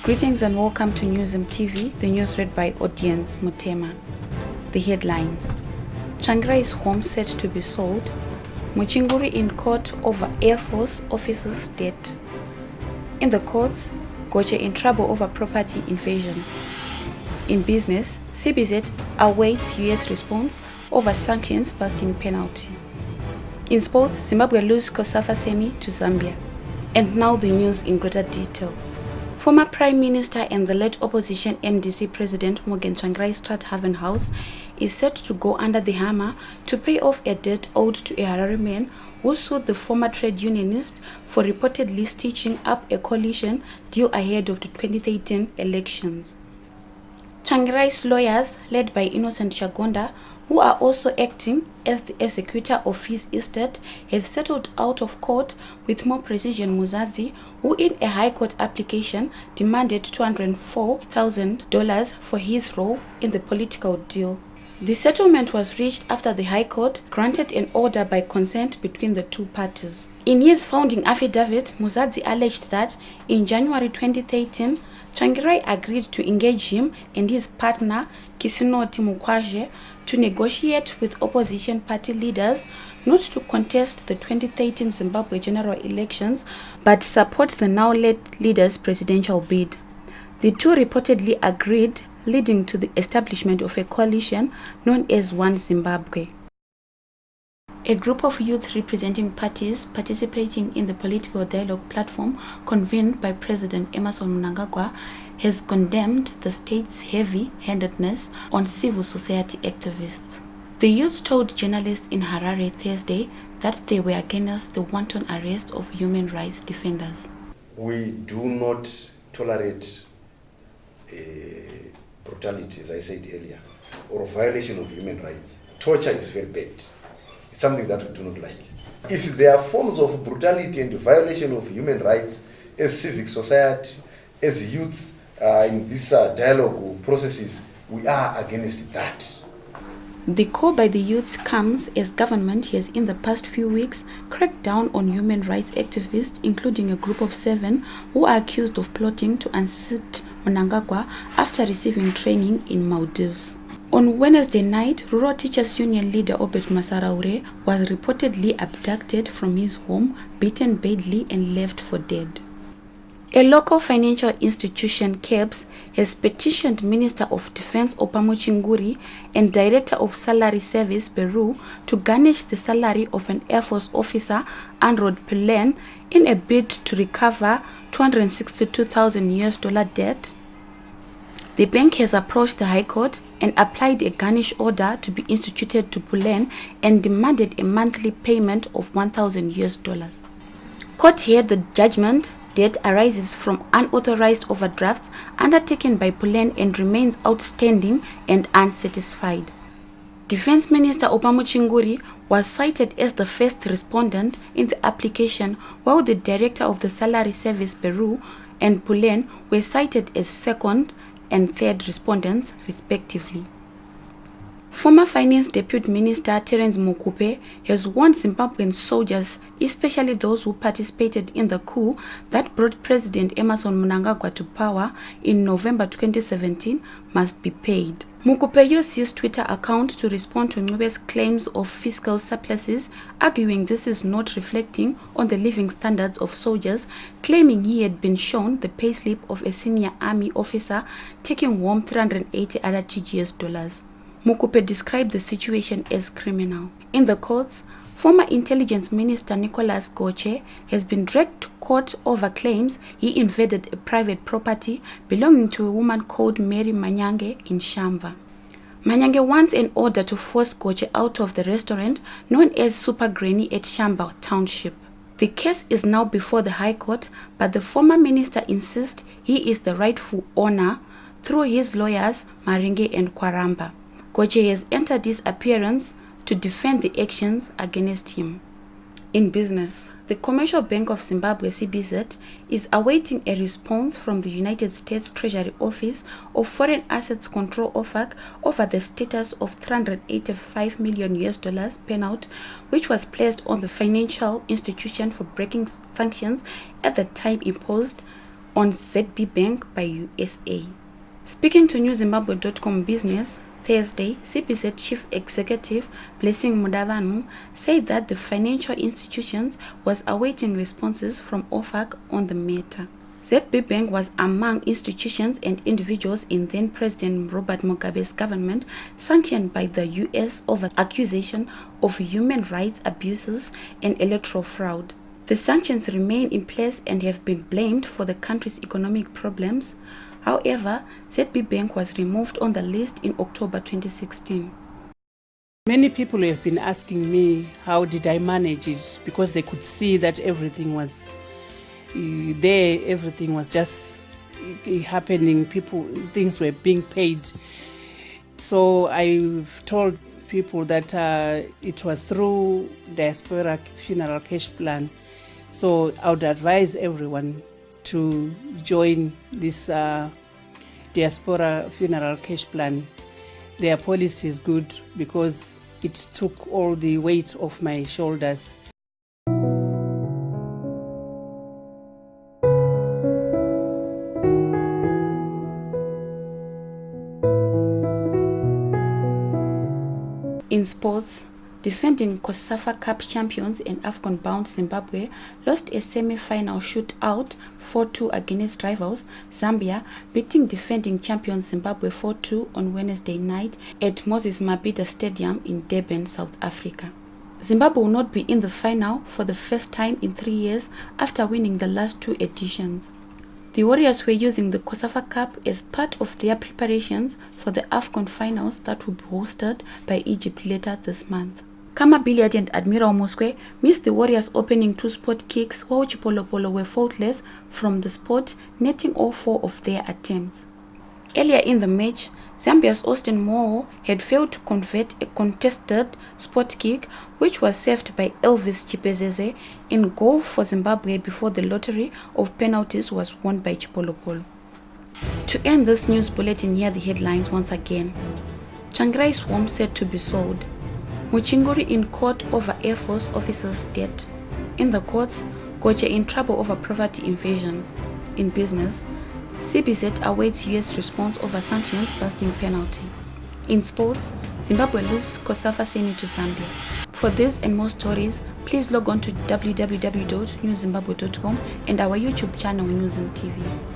Greetings and welcome to Newsm TV, the news read by Audience Mutema. The headlines: Tsvangirai home set to be sold. Muchinguri in court over Air Force officer's death. In the courts, Goche in trouble over property invasion. In business, CBZ awaits US response over sanctions busting penalty. In sports, Zimbabwe lose COSAFA semi to Zambia. And now the news in greater detail. Former Prime Minister and the late opposition MDC President Morgan Tsvangirai Strathaven House is set to go under the hammer to pay off a debt owed to a Harare man who sued the former trade unionist for reportedly stitching up a coalition due ahead of the 2013 elections. Tsvangirai's lawyers, led by Innocent Shagonda, who are also acting as the executor of his estate, have settled out of court with more precision Muzadzi, who in a High Court application demanded $204,000 for his role in the political deal. The settlement was reached after the High Court granted an order by consent between the two parties. In his founding affidavit, Muzadzi alleged that in January 2013, Tsvangirai agreed to engage him and his partner Kisinoti Mukwaje to negotiate with opposition party leaders not to contest the 2013 Zimbabwe general elections but support the now-late leader's presidential bid. The two reportedly agreed, leading to the establishment of a coalition known as One Zimbabwe. A group of youth representing parties participating in the political dialogue platform convened by President Emmerson Mnangagwa has condemned the state's heavy-handedness on civil society activists. The youth told journalists in Harare Thursday that they were against the wanton arrest of human rights defenders. We do not tolerate brutality, as I said earlier, or violation of human rights. Torture is very bad. It's something that we do not like. If there are forms of brutality and violation of human rights as civic society, as youths in these dialogue processes, we are against that. The call by the youths comes as government has in the past few weeks cracked down on human rights activists, including a group of 7 who are accused of plotting to unseat Mnangagwa after receiving training in Maldives. On Wednesday night, Rural Teachers Union leader Obed Masaraure was reportedly abducted from his home, beaten badly and left for dead. A local financial institution, KEBS, has petitioned Minister of Defense Muchinguri and Director of Salary Service Peru to garnish the salary of an Air Force officer, Anrod Pelen, in a bid to recover $262,000 debt. The bank has approached the High Court and applied a garnish order to be instituted to Pelen and demanded a monthly payment of $1,000. Court heard the judgment. Debt arises from unauthorized overdrafts undertaken by Pelen and remains outstanding and unsatisfied. Defense Minister Muchinguri was cited as the first respondent in the application, while the Director of the Salary Service Peru and Pelen were cited as second and third respondents, respectively. Former Finance Deputy Minister Terence Mukupe has warned Zimbabwean soldiers, especially those who participated in the coup that brought President Emmerson Mnangagwa to power in November 2017, must be paid. Mukupe used his Twitter account to respond to Ngube's claims of fiscal surpluses, arguing this is not reflecting on the living standards of soldiers, claiming he had been shown the payslip of a senior army officer taking home $380 RTGS. Mukupe described the situation as criminal. In the courts, former Intelligence Minister Nicholas Goche has been dragged to court over claims he invaded a private property belonging to a woman called Mary Manyange in Shamba. Manyange wants an order to force Goche out of the restaurant known as Super Granny at Shamba Township. The case is now before the High Court, but the former minister insists he is the rightful owner through his lawyers Maringe and Kwaramba. Goche has entered his appearance to defend the actions against him. In business, the Commercial Bank of Zimbabwe (CBZ) is awaiting a response from the United States Treasury Office of Foreign Assets Control (OFAC) over the status of $385 million payout, which was placed on the financial institution for breaking sanctions at the time imposed on ZB Bank by USA. Speaking to NewZimbabwe.com Business Thursday, CBZ Chief Executive Blessing Mudavanu said that the financial institutions was awaiting responses from OFAC on the matter. ZB Bank was among institutions and individuals in then-President Robert Mugabe's government sanctioned by the US over accusation of human rights abuses and electoral fraud. The sanctions remain in place and have been blamed for the country's economic problems. However, ZB Bank was removed on the list in October 2016. Many people have been asking me how did I manage it, because they could see that everything was there, everything was just happening, things were being paid. So I've told people that it was through Diaspora Funeral Cash Plan. So I would advise everyone to join this Diaspora Funeral Cash Plan. Their policy is good because it took all the weight off my shoulders. In sports, defending COSAFA Cup champions and AFCON-bound Zimbabwe lost a semi-final shootout 4-2 against rivals Zambia, beating defending champions Zimbabwe 4-2 on Wednesday night at Moses Mabhida Stadium in Durban, South Africa. Zimbabwe will not be in the final for the first time in 3 years after winning the last 2 editions. The Warriors were using the COSAFA Cup as part of their preparations for the AFCON finals that will be hosted by Egypt later this month. Kama Billiard and Admiral Mosque missed the Warriors' opening 2 spot kicks, while Chipolopolo were faultless from the spot, netting all 4 of their attempts. Earlier in the match, Zambia's Austin Moore had failed to convert a contested spot kick, which was saved by Elvis Chipezeze in goal for Zimbabwe before the lottery of penalties was won by Chipolopolo. To end this news bulletin, here are the headlines once again. Tsvangirai's home said to be sold. Muchinguri in court over Air Force officer's death. In the courts, Goche in trouble over property invasion. In business, CBZ awaits US response over sanctions busting penalty. In sports, Zimbabwe loses COSAFA semi to Zambia. For this and more stories, please log on to www.newzimbabwe.com and our YouTube channel NewzimTV.